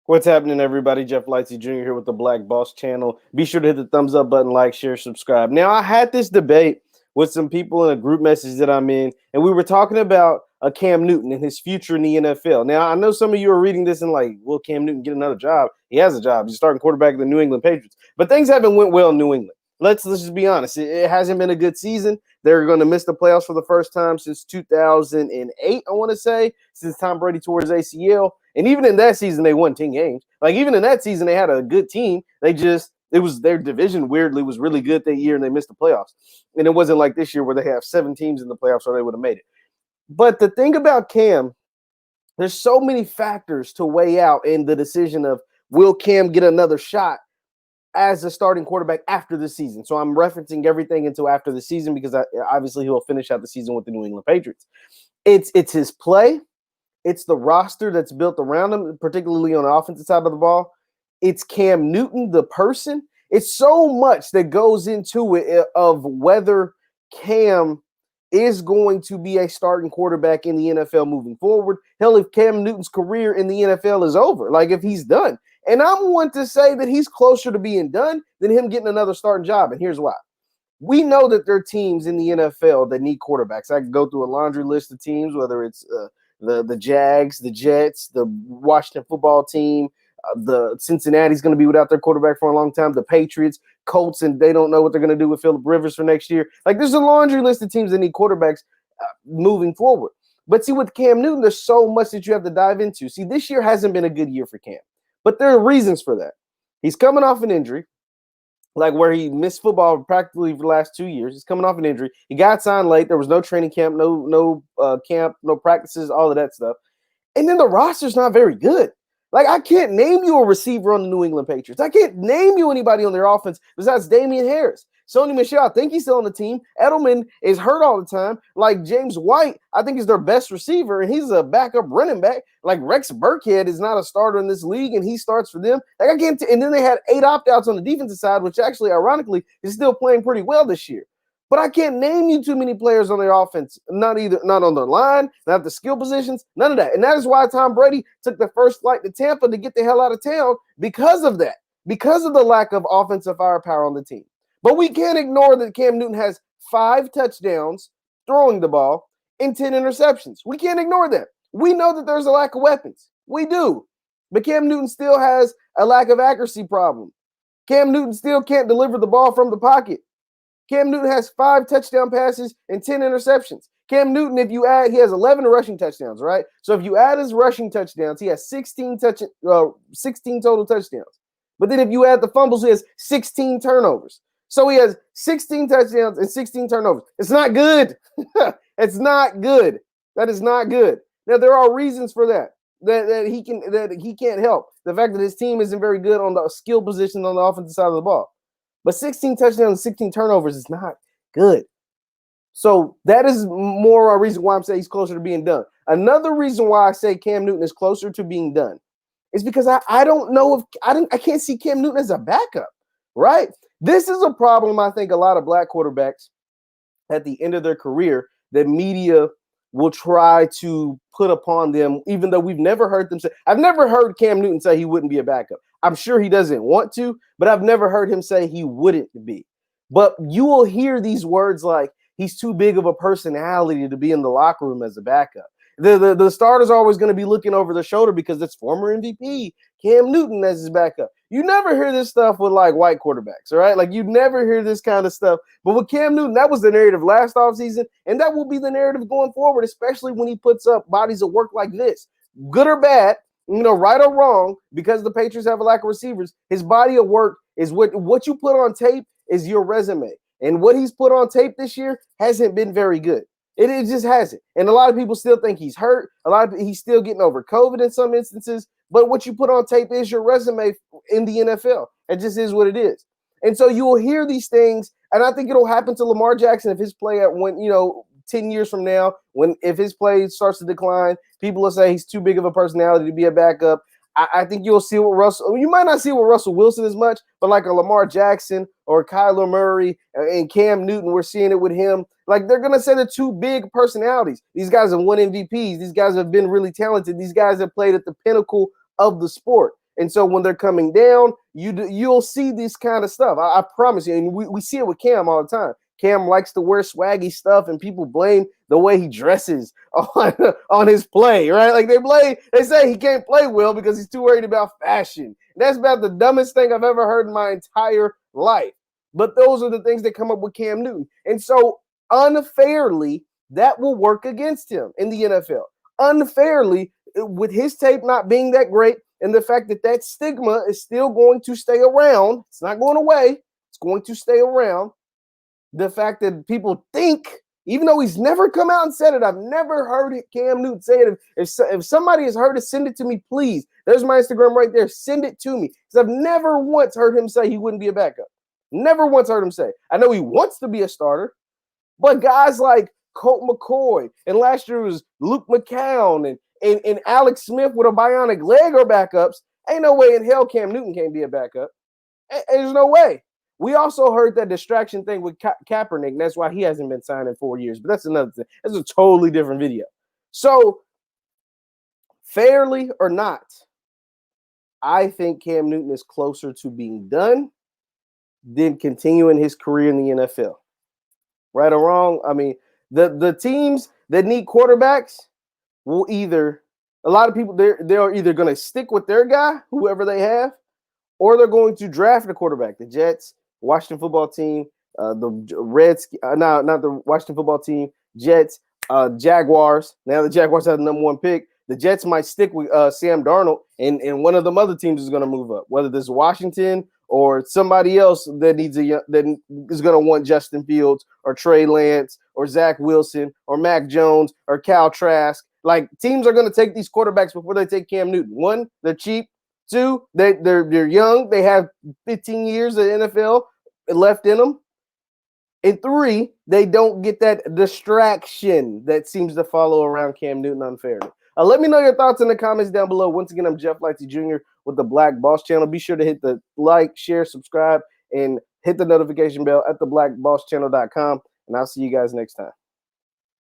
What's happening, everybody? Jeff Lightsy Jr. here with the Black Boss channel. Be sure to hit the thumbs up button, like, share, subscribe. Now, I had this debate with some people in a group message that I'm in, and we were talking about Cam Newton and his future in the NFL. Now, I know some of you are reading this and like, will Cam Newton get another job? He has a job. He's starting quarterback of the New England Patriots. But things haven't went well in New England. Let's just be honest. It hasn't been a good season. They're going to miss the playoffs for the first time since 2008, I want to say, since Tom Brady tore his ACL. And even in that season, they won 10 games. Like, even in that season, they had a good team. It was their division, weirdly, was really good that year, and they missed the playoffs. And it wasn't like this year where they have 7 teams in the playoffs or they would have made it. But the thing about Cam, there's so many factors to weigh out in the decision of, will Cam get another shot as a starting quarterback after the season? So I'm referencing everything until after the season because obviously he'll finish out the season with the New England Patriots. It's his play. It's the roster that's built around him, particularly on the offensive side of the ball. It's Cam Newton, the person. It's so much that goes into it of whether Cam is going to be a starting quarterback in the NFL moving forward. Hell, if Cam Newton's career in the NFL is over, like if he's done. And I'm one to say that he's closer to being done than him getting another starting job. And here's why. We know that there are teams in the NFL that need quarterbacks. I could go through a laundry list of teams, whether it's the Jags, the Jets, the Washington football team, the Cincinnati's going to be without their quarterback for a long time, the Patriots, Colts, and they don't know what they're going to do with Phillip Rivers for next year. Like, there's a laundry list of teams that need quarterbacks moving forward. But see, with Cam Newton, there's so much that you have to dive into. See, this year hasn't been a good year for Cam, but there are reasons for that. He's coming off an injury, like where he missed football practically for the last 2 years. He's coming off an injury. He got signed late. There was no training camp, no camp, no practices, all of that stuff. And then the roster's not very good. Like, I can't name you a receiver on the New England Patriots. I can't name you anybody on their offense besides Damian Harris. Sony Michel, I think he's still on the team. Edelman is hurt all the time. Like, James White, I think, is their best receiver, and he's a backup running back. Like, Rex Burkhead is not a starter in this league, and he starts for them. Like, I can't. And then they had 8 opt-outs on the defensive side, which actually, ironically, is still playing pretty well this year. But I can't name you too many players on their offense, not on their line, not the skill positions, none of that. And that is why Tom Brady took the first flight to Tampa to get the hell out of town because of that, because of the lack of offensive firepower on the team. But we can't ignore that Cam Newton has 5 touchdowns throwing the ball and 10 interceptions. We can't ignore that. We know that there's a lack of weapons. We do. But Cam Newton still has a lack of accuracy problem. Cam Newton still can't deliver the ball from the pocket. Cam Newton has 5 touchdown passes and 10 interceptions. Cam Newton, if you add, he has 11 rushing touchdowns, right? So if you add his rushing touchdowns, he has 16 total touchdowns. But then if you add the fumbles, he has 16 turnovers. So he has 16 touchdowns and 16 turnovers. It's not good. It's not good. That is not good. Now, there are reasons for that he can't help. The fact that his team isn't very good on the skill position on the offensive side of the ball. But 16 touchdowns and 16 turnovers is not good. So that is more a reason why I'm saying he's closer to being done. Another reason why I say Cam Newton is closer to being done is because I don't know if I can't see Cam Newton as a backup, right? This is a problem I think a lot of black quarterbacks at the end of their career that media will try to put upon them, even though we've never heard them say. I've never heard Cam Newton say he wouldn't be a backup. I'm sure he doesn't want to, but I've never heard him say he wouldn't be. But you will hear these words like he's too big of a personality to be in the locker room as a backup. The starters are always going to be looking over their shoulder because it's former MVP Cam Newton as his backup. You never hear this stuff with like white quarterbacks, all right? Like you never hear this kind of stuff. But with Cam Newton, that was the narrative last offseason, and that will be the narrative going forward, especially when he puts up bodies of work like this. Good or bad, right or wrong, because the Patriots have a lack of receivers, his body of work is what you put on tape is your resume. And what he's put on tape this year hasn't been very good. It just hasn't. And a lot of people still think he's hurt. He's still getting over COVID in some instances. But what you put on tape is your resume in the NFL. It just is what it is. And so you will hear these things, and I think it'll happen to Lamar Jackson if his play 10 years from now, if his play starts to decline, people will say he's too big of a personality to be a backup. I think you'll see what you might not see with Russell Wilson as much, but like a Lamar Jackson or Kyler Murray and Cam Newton, we're seeing it with him. Like they're going to say they're two big personalities. These guys have won MVPs. These guys have been really talented. These guys have played at the pinnacle of the sport. And so when they're coming down, you'll see this kind of stuff. I promise you. And we see it with Cam all the time. Cam likes to wear swaggy stuff, and people blame the way he dresses on his play, right? Like they say he can't play well because he's too worried about fashion. And that's about the dumbest thing I've ever heard in my entire life. But those are the things that come up with Cam Newton. And so unfairly, that will work against him in the NFL. Unfairly, with his tape not being that great, and the fact that that stigma is still going to stay around, it's not going away, it's going to stay around. The fact that people think, even though he's never come out and said it, I've never heard Cam Newton say it. If somebody has heard it, send it to me, please. There's my Instagram right there. Send it to me. Because I've never once heard him say he wouldn't be a backup. Never once heard him say. I know he wants to be a starter, but guys like Colt McCoy, and last year was Luke McCown, and Alex Smith with a bionic leg are backups. Ain't no way in hell Cam Newton can't be a backup. There's no way. We also heard that distraction thing with Kaepernick. That's why he hasn't been signed in 4 years. But that's another thing. That's a totally different video. So, fairly or not, I think Cam Newton is closer to being done than continuing his career in the NFL. Right or wrong? I mean, the teams that need quarterbacks will either, a lot of people, they're either going to stick with their guy, whoever they have, or they're going to draft a quarterback. The Jets, Washington football team, the Reds, not the Washington football team, Jets, Jaguars. Now the Jaguars have the number 1 pick. The Jets might stick with Sam Darnold, and one of them other teams is going to move up, whether this is Washington or somebody else that is going to want Justin Fields or Trey Lance or Zach Wilson or Mac Jones or Cal Trask. Like, teams are going to take these quarterbacks before they take Cam Newton. 1, they're cheap. 2, they're young. They have 15 years of NFL left in them. And 3, they don't get that distraction that seems to follow around Cam Newton unfairly. Let me know your thoughts in the comments down below. Once again, I'm Jeff Lightsy Jr. with the Black Boss Channel. Be sure to hit the like, share, subscribe, and hit the notification bell at theblackbosschannel.com. And I'll see you guys next time.